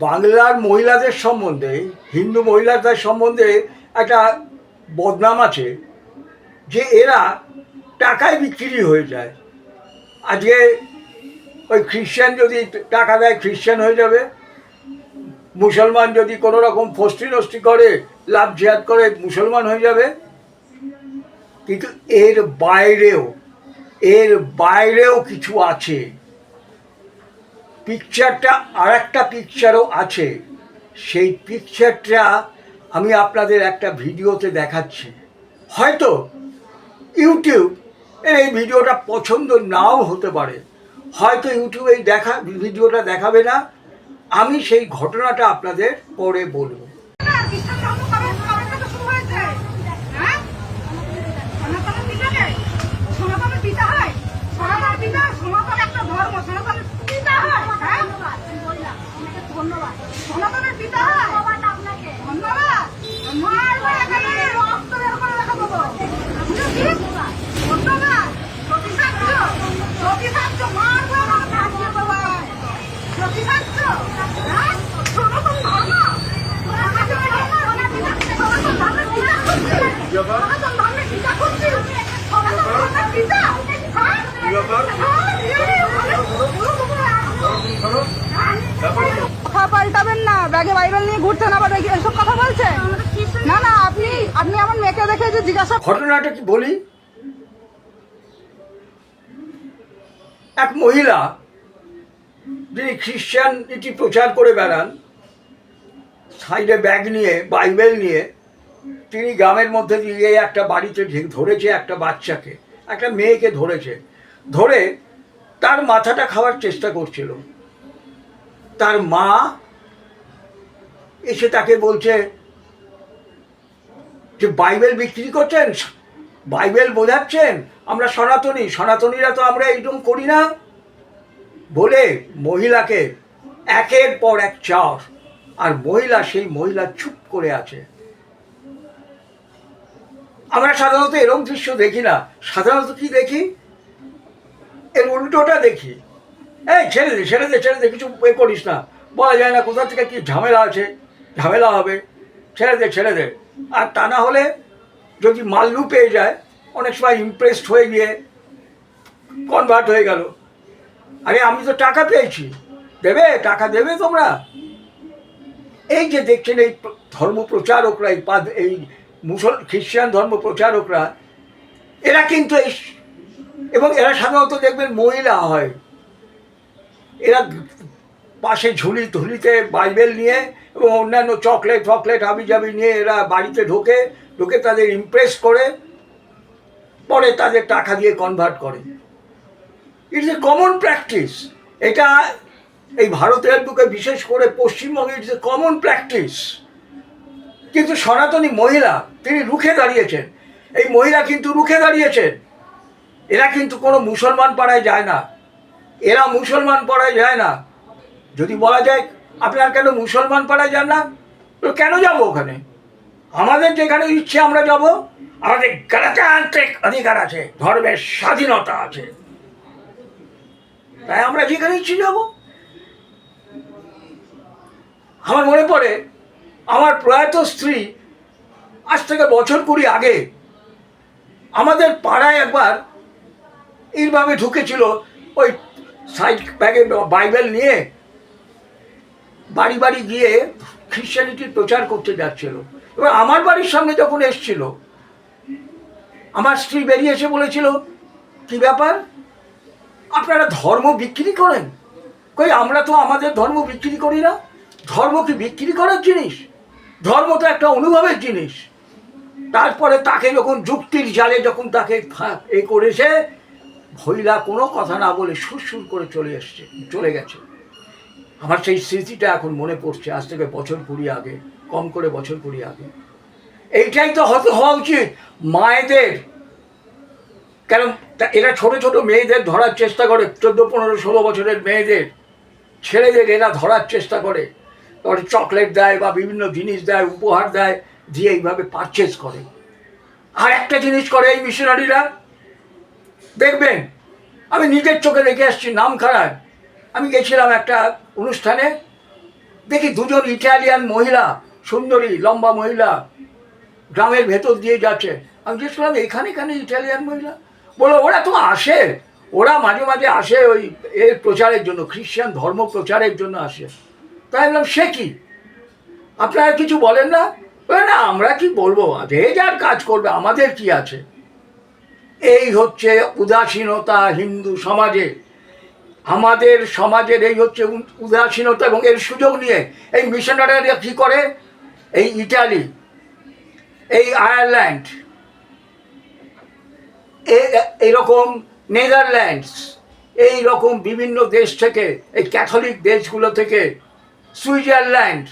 বাংলার মহিলাদের সম্বন্ধে, হিন্দু মহিলাদের সম্বন্ধে একটা বদনাম আছে যে এরা টাকায় বিক্রি হয়ে যায়। আজকে ওই খ্রিশ্চান যদি টাকা দেয় খ্রিশ্চান হয়ে যাবে, মুসলমান যদি কোনো রকম ফষ্টি নষ্টি করে, লাভ জিহাদ করে মুসলমান হয়ে যাবে। কিন্তু এর বাইরেও কিছু আছে। পিকচারটা আর একটা পিকচারও আছে। সেই পিকচারটা আমি আপনাদের একটা ভিডিওতে দেখাচ্ছি। হয়তো ইউটিউব এই ভিডিওটা পছন্দ নাও হতে পারে, হয়তো ইউটিউবে এই ভিডিওটা দেখাবে না। আমি সেই ঘটনাটা আপনাদের পরে বলবো। কথা পাল্টাবেন না, ব্যাগে বাইবেল নিয়ে ঘুরছেন আবার এসব কথা বলছেন। না না, আপনি আমার মেয়েকে দেখে যে জিজ্ঞাসা। ঘটনাটা কি বলি। এক মহিলা যিনি খ্রিশ্চানিটি প্রচার করে বেড়ান, সাইডে ব্যাগ নিয়ে বাইবেল নিয়ে, তিনি গ্রামের মধ্যে দিয়ে একটা বাড়িতে ধরেছে একটা বাচ্চাকে, একটা মেয়েকে ধরে তার মাথাটা খাওয়ার চেষ্টা করছিল। তার মা এসে তাকে বলছে যে বাইবেল বিক্রি করছেন, বাইবেল বোঝাচ্ছেন, আমরা সনাতনীরা তো আমরা এইরকম করি না, বলে মহিলাকে একের পর এক চাপ। আর সেই মহিলা চুপ করে আছে। আমরা সাধারণত এরকম দৃশ্য দেখি না। সাধারণত কি দেখি, এর উল্টোটা দেখি। এই ছেড়ে দে, কিছু করিস না, বলা যায় না কোথা থেকে কি ঝামেলা হবে, ছেড়ে দে। আর তা না হলে যদি মাল্লু পেয়ে যায়, অনেক সময় ইমপ্রেসড হয়ে গিয়ে কনভার্ট হয়ে গেল। আরে আমি তো টাকা পেয়েছি, টাকা দেবে তোমরা। এই যে দেখছেন এই ধর্ম প্রচারকরা, এই খ্রিশ্চান ধর্ম প্রচারকরা, এরা কিন্তু এবং এরা সাধারণত দেখবেন মহিলা হয়। এরা পাশে ঝুলিতে বাইবেল নিয়ে এবং অন্যান্য চকলেট হাবিজাবি নিয়ে এরা বাড়িতে ঢোকে তাদের ইমপ্রেস করে, পরে তাদের টাকা দিয়ে কনভার্ট করে। It's a common practice. এটা এই ভারতের বুকে, বিশেষ করে পশ্চিমবঙ্গে ইটস এ কমন প্র্যাকটিস। কিন্তু সনাতনী মহিলা তিনি রুখে দাঁড়িয়েছেন। এই মহিলা কিন্তু রুখে দাঁড়িয়েছেন। এরা কিন্তু কোনো মুসলমান পাড়ায় যায় না। যদি বলা যায় আপনার কেন মুসলমান পাড়ায় যান না, তো কেন যাব ওখানে? আমাদের যেখানে ইচ্ছে আমরা যাব। আমাদের গণতান্ত্রিক অধিকার আছে, ধর্মের স্বাধীনতা আছে, তাই আমরা যেখানে ইচ্ছে যাব। আমার মনে পড়ে আমার প্রয়াত স্ত্রী আজ থেকে বছর 20 আগে আমাদের পাড়ায় একবার এইভাবে ঢুকেছিল। ওই সাইড ব্যাগে বাইবেল নিয়ে বাড়ি গিয়ে খ্রিশ্চানিটির প্রচার করতে যাচ্ছিল। এবার আমার বাড়ির সামনে যখন এসছিল, আমার স্ত্রী বেরিয়ে এসে বলেছিল, কি ব্যাপার, আপনারা ধর্ম বিক্রি করেন? কই, আমরা তো আমাদের ধর্ম বিক্রি করি না। ধর্ম কি বিক্রি করার জিনিস? ধর্ম তো একটা অনুভবের জিনিস। তারপরে তাকে যখন যুক্তির জালে তাকে করেছে, মহিলা কোনো কথা না বলে সুর করে চলে গেছে। আমার সেই স্মৃতিটা এখন মনে পড়ছে, আজ থেকে বছর 20 আগে, কম করে বছর 20 আগে। এইটাই তো হওয়া উচিত মায়েদের। কেন এরা ছোট মেয়েদের ধরার চেষ্টা করে, 14, 15, 16 বছরের মেয়েদের, ছেলেদের এরা ধরার চেষ্টা করে। তারপরে চকলেট দেয় বা বিভিন্ন জিনিস দেয়, উপহার দেয়, দিয়ে এইভাবে পারচেজ করে। আর একটা জিনিস করে এই মিশনারিরা, দেখবেন, আমি নিজের চোখে দেখে আসছি, নাম খারাপ। আমি গেছিলাম একটা অনুষ্ঠানে, দেখি দুজন ইটালিয়ান মহিলা, সুন্দরী লম্বা মহিলা, গ্রামের ভেতর দিয়ে যাচ্ছে। আমি জিজ্ঞেস করলাম এখানে এখানে ইটালিয়ান মহিলা? বলো ওরা তো আসে, ওরা মাঝে মাঝে আসে ওই এর প্রচারের জন্য, খ্রিশ্চান ধর্ম প্রচারের জন্য আসে। তাই বললাম সে কি, আপনারা কিছু বলেন না? বলে না আমরা কি বলবো, যে যার কাজ করবে, আমাদের কি আছে। এই হচ্ছে উদাসীনতা হিন্দু সমাজে, আমাদের সমাজের এই হচ্ছে উদাসীনতা। এবং এর সুযোগ নিয়ে এই মিশনারিরা কী করে, এই ইটালি, এই আয়ারল্যান্ড, এইরকম নেদারল্যান্ডস, এই রকম বিভিন্ন দেশ থেকে, এই ক্যাথলিক দেশগুলো থেকে, সুইজারল্যান্ড,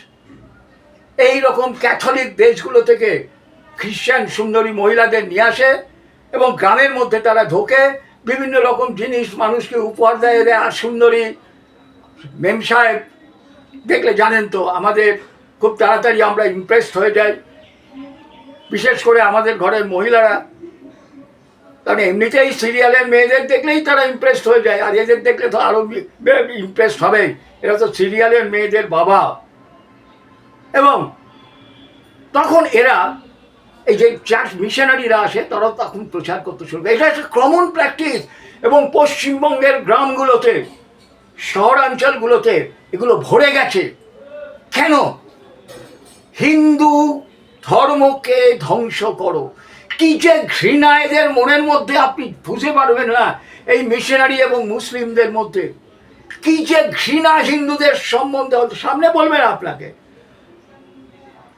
এই রকম ক্যাথলিক দেশগুলো থেকে খ্রিশ্চান সুন্দরী মহিলাদের নিয়ে আসে এবং গ্রামের মধ্যে তারা ঢোকে, বিভিন্ন রকম জিনিস মানুষকে উপহার দেয়। এদের আর সুন্দরী মেম সাহেব দেখলে জানেন তো, আমাদের খুব তাড়াতাড়ি আমরা ইমপ্রেসড হয়ে যাই, বিশেষ করে আমাদের ঘরের মহিলারা। কারণ এমনিতেই সিরিয়ালের মেয়েদের দেখলেই তারা ইমপ্রেসড হয়ে যায়, আর এদের দেখলে তো আরও ইমপ্রেসড হবেই, এরা তো সিরিয়ালের মেয়েদের বাবা। এবং তখন এরা এই যে চার্চ মিশনারিরা আসে, তারা তখন প্রচার করতে শুরু করে। এটা একটা কমন প্র্যাকটিস। এবং পশ্চিমবঙ্গের গ্রামগুলোতে, শহরাঞ্চলগুলোতে এগুলো ভরে গেছে। কেন? হিন্দু ধর্মকে ধ্বংস করো। কি যে ঘৃণা এদের মনের মধ্যে, আপনি বুঝতে পারবেন না। এই মিশনারি এবং মুসলিমদের মধ্যে কি যে ঘৃণা হিন্দুদের সম্বন্ধে, সামনে বলবেন আপনাকে,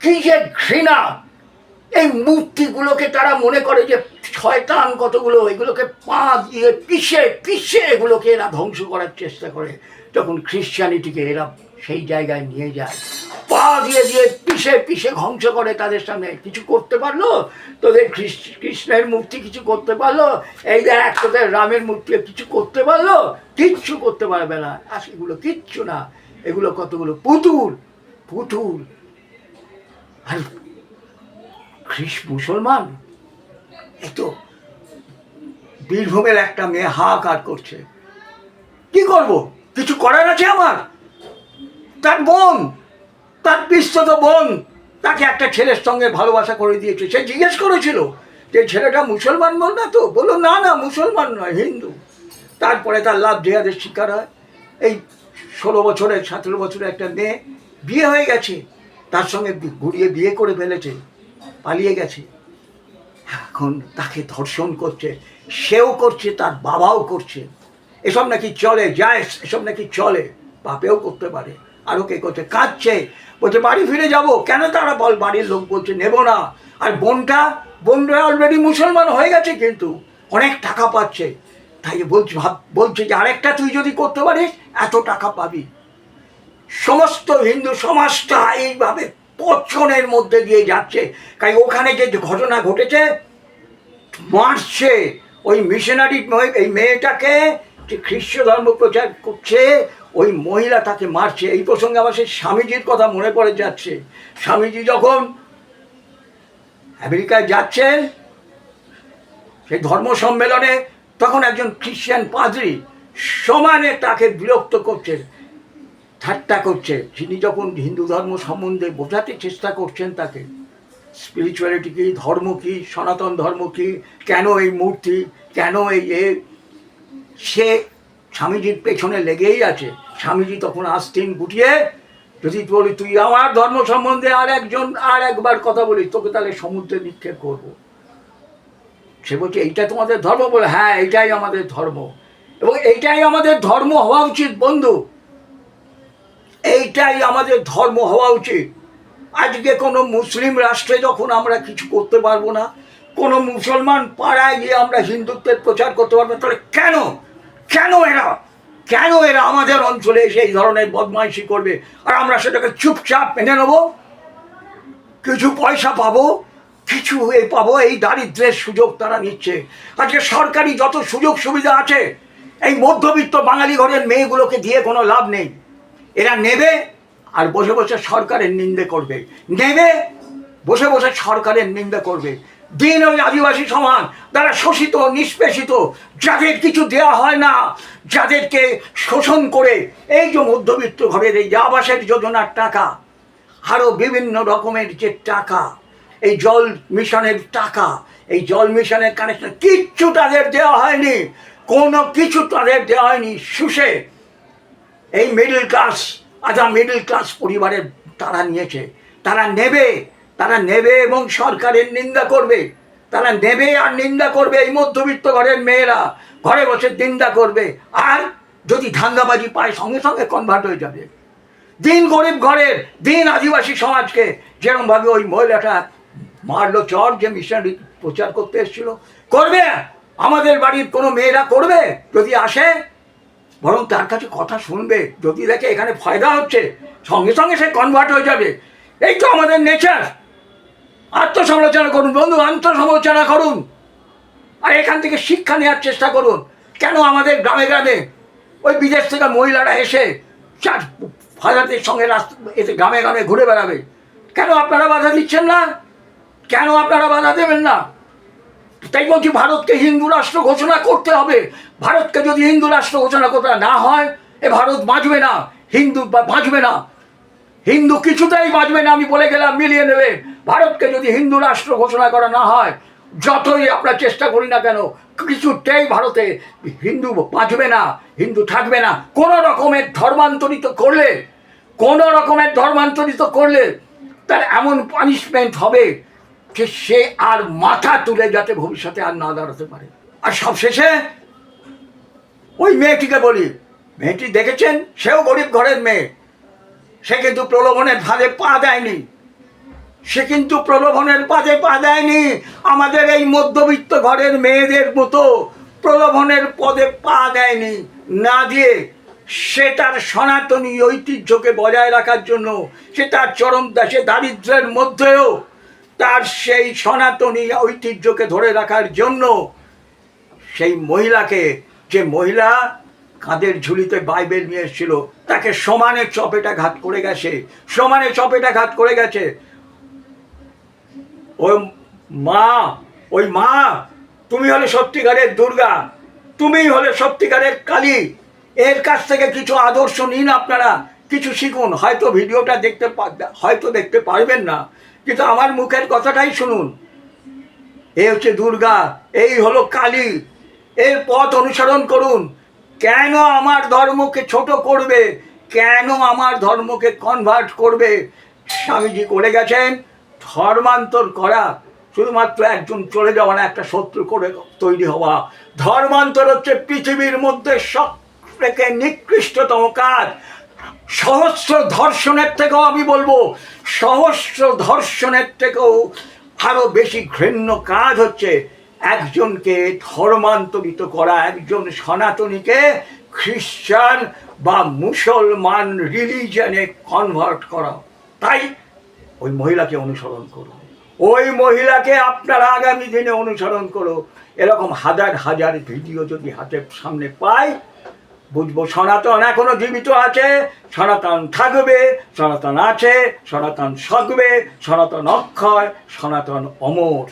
কি যে ঘৃণা। এই মূর্তিগুলোকে তারা মনে করে যে শয়তান কতগুলো, এগুলোকে পা দিয়ে পিষে পিষে এগুলোকে এরা ধ্বংস করার চেষ্টা করে। তখন খ্রিশ্চানিটিকে এরা সেই জায়গায় নিয়ে যায়, পা দিয়ে দিয়ে পিষে পিষে ধ্বংস করে। তাদের সামনে কিছু করতে পারলো? তোদের কৃষ্ণের মূর্তি কিছু করতে পারলো? এই দেখ তোদের রামের মূর্তি কিছু করতে পারলো? কিচ্ছু করতে পারবে না। আর এগুলো কিচ্ছু না, এগুলো কতগুলো পুতুল পুতুল। আর মুসলমান, এই তো বীরভূমের একটা মেয়ে হাহাকার করছে, কি করব, কিছু করার আছে আমার? তার বোন, তার পিস্তত বোন, তাকে একটা ছেলের সঙ্গে ভালোবাসা করে দিয়েছে। সে জিজ্ঞেস করেছিল যে ছেলেটা মুসলমান বল না তো? বললো না না মুসলমান নয়, হিন্দু। তারপরে তার লাভ জেহাদের শিকার হয়। এই 16 বছরের 17 বছরের একটা মেয়ে বিয়ে হয়ে গেছে, তার সঙ্গে ঘুরিয়ে বিয়ে করে ফেলেছে, পালিয়ে গেছে। এখন তাকে ধর্ষণ করছে, সেও করছে, তার বাবাও করছে। এসব নাকি চলে যায়, এসব নাকি চলে, বাপেও করতে পারে। আরও কে করছে, কাঁদছে, বলছে বাড়ি ফিরে যাব। কেন তারা বাড়ির লোক বলছে নেব না। আর বোনটা অলরেডি মুসলমান হয়ে গেছে, কিন্তু অনেক টাকা পাচ্ছে। তাই বলছে যে আরেকটা তুই যদি করতে পারিস এত টাকা পাবি। সমস্ত হিন্দু সমাজটা এইভাবে পচনের মধ্যে দিয়ে যাচ্ছে। তাই ওখানে যে ঘটনা ঘটেছে, মারছে ওই মিশনারি, এই মেয়েটাকে যে খ্রিস্ট ধর্ম প্রচার করছে, ওই মহিলা তাকে মারছে। এই প্রসঙ্গে আমার সেই স্বামীজির কথা মনে পড়ে যাচ্ছে। স্বামীজি যখন আমেরিকায় যাচ্ছেন সেই ধর্ম সম্মেলনে, তখন একজন খ্রিশ্চান পাদ্রী সমানে তাকে বিরক্ত করছে, ঠাট্টা করছে। যিনি যখন হিন্দু ধর্ম সম্বন্ধে বোঝাতে চেষ্টা করছেন তাকে, স্পিরিচুয়ালিটি কী, ধর্ম কী, সনাতন ধর্ম কী, কেন এই মূর্তি, কেন এই সে স্বামীজির পেছনে লেগেই আছে। স্বামীজি তখন আস্তিন গুটিয়ে, যদি বলি তুই আমার ধর্ম সম্বন্ধে আর একবার কথা বলি, তোকে তাহলে সমুদ্রে নিক্ষেপ করবো। সে বলছে এইটা তোমাদের ধর্ম? বলে হ্যাঁ, এইটাই আমাদের ধর্ম, এবং এইটাই আমাদের ধর্ম হওয়া উচিত বন্ধু, এইটাই আমাদের ধর্ম হওয়া উচিত। আজকে কোনো মুসলিম রাষ্ট্রে যখন আমরা কিছু করতে পারবো না, কোনো মুসলমান পাড়ায় গিয়ে আমরা হিন্দুত্বের প্রচার করতে পারবো না, তাহলে কেন এরা আমাদের অঞ্চলে এসে এই ধরনের বদমাইশি করবে? আর আমরা সেটাকে চুপচাপ মেনে নেবো, কিছু পয়সা পাবো, কিছু পাবো। এই দারিদ্রের সুযোগ তারা নিচ্ছে। আজকে সরকারি যত সুযোগ সুবিধা আছে, এই মধ্যবিত্ত বাঙালি ঘরের মেয়েগুলোকে দিয়ে কোনো লাভ নেই। এরা নেবে আর বসে বসে সরকারের নিন্দে করবে, নেবে বসে বসে সরকারের নিন্দা করবে। দিন ওই আদিবাসী সমাজ, যারা শোষিত নিষ্পেষিত, যাদের কিছু দেওয়া হয় না, যাদেরকে শোষণ করে এই যে মধ্যবিত্ত ঘরের এই যে আবাসের যোজনার টাকা, আরও বিভিন্ন রকমের যে টাকা, এই জল মিশনের টাকা, এই জল মিশনের কানেকশন, কিচ্ছু তাদের দেওয়া হয়নি, কোনো কিছু তাদের দেওয়া হয়নি। শুষে এই মিডল ক্লাস, মিডল ক্লাস পরিবারের তারা নিয়েছে, তারা নেবে এবং সরকারের নিন্দা করবে, তারা নেবে আর নিন্দা করবে। এই মধ্যবিত্ত ঘরের মেয়েরা ঘরে বসে নিন্দা করবে, আর যদি ধান্দাবাজি পায় সঙ্গে সঙ্গে কনভার্ট হয়ে যাবে। দিন গরিব ঘরের, দিন আদিবাসী সমাজকে যেরকমভাবে ওই মহিলাটা মারলো চর, যে মিশনারি প্রচার করতে এসেছিল, করবে আমাদের বাড়ির কোনো মেয়েরা করবে যদি আসে, বরং তার কাছে কথা শুনবে, যদি দেখে এখানে ফায়দা হচ্ছে সঙ্গে সঙ্গে সে কনভার্ট হয়ে যাবে। এই তো আমাদের নেচার। আত্মসমালোচনা করুন বন্ধু, আত্মসমালোচনা করুন, আর এখান থেকে শিক্ষা নেওয়ার চেষ্টা করুন। কেন আমাদের গ্রামে গ্রামে ওই বিদেশ থেকে মহিলারা এসে চার ফাদারদের সঙ্গে এসে গ্রামে গ্রামে ঘুরে বেড়াবে? কেন আপনারা বাধা দিচ্ছেন না? কেন আপনারা বাধা দেবেন না? তাই বলছি, ভারতকে হিন্দু রাষ্ট্র ঘোষণা করতে হবে। ভারতকে যদি হিন্দু রাষ্ট্র ঘোষণা করতে না হয়, এ ভারত বাঁচবে না, হিন্দু বাঁচবে না, হিন্দু কিছুতেই বাঁচবে না। আমি বলে গেলাম, মিলিয়ে নেবে। ভারতকে যদি হিন্দু রাষ্ট্র ঘোষণা করা না হয়, যতই আমরা চেষ্টা করি না কেন, কিছুতেই ভারতে হিন্দু বাঁচবে না, হিন্দু থাকবে না। কোনো রকমের ধর্মান্তরিত করলে তার এমন পানিশমেন্ট হবে যে সে আর মাথা তুলে যাতে ভবিষ্যতে আর না দাঁড়াতে পারে। আর সবশেষে ওই মেয়েটিকে বলি, মেয়েটি দেখেছেন, সেও গরিব ঘরের মেয়ে, সে কিন্তু প্রলোভনের ফাঁদে পা দেয়নি। আমাদের এই মধ্যবিত্ত ঘরের মেয়েদের মতো প্রলোভনের পদে পা দেয়নি, না দিয়ে সে তার সনাতনী ঐতিহ্যকে বজায় রাখার জন্য, সে তার সে দারিদ্র্যের মধ্যেও তার সেই সনাতনী ঐতিহ্যকে ধরে রাখার জন্য সেই মহিলাকে, যে মহিলা কাঁধের ঝুলিতে বাইবেল নিয়ে এসেছিল, তাকে সমানে চপেটাঘাত করে গেছে। ওই মা তুমি হলে সত্যিকারের দুর্গা, তুমিই হলে সত্যিকারের কালী। এর কাছ থেকে কিছু আদর্শ নিন, আপনারা কিছু শিখুন। হয়তো ভিডিওটা দেখতে পারবেন না, কিন্তু আমার মুখের কথাটাই শুনুন। এ হচ্ছে দুর্গা, এই হলো কালী, এর পথ অনুসরণ করুন। কেন আমার ধর্মকে ছোট করবে? কেন আমার ধর্মকে কনভার্ট করবে? স্বামীজি করে গেছেন, ধর্মান্তর করা শুধুমাত্র একজন চলে যাওয়া না, একটা শত্রু করে তৈরি হওয়া। ধর্মান্তর হচ্ছে পৃথিবীর মধ্যে সবথেকে নিকৃষ্টতম কাজ। সহস্র ধর্ষণের থেকেও, আমি বলবো সহস্র ধর্ষণের থেকেও আরো বেশি ঘৃণ্য কাজ হচ্ছে একজনকে ধর্মান্তরিত করা, একজন সনাতনীকে খ্রিস্টান বা মুসলমান রিলিজনে কনভার্ট করা। তাই ওই মহিলাকে অনুসরণ করুন, ওই মহিলাকে আপনারা আগামী দিনে অনুসরণ করো। এরকম হাজার হাজার ভিডিও যদি হাতের সামনে পাই, বুঝবো সনাতন এখনো জীবিত আছে, সনাতন থাকবে, সনাতন আছে, সনাতন থাকবে, সনাতন অক্ষয়, সনাতন অমর।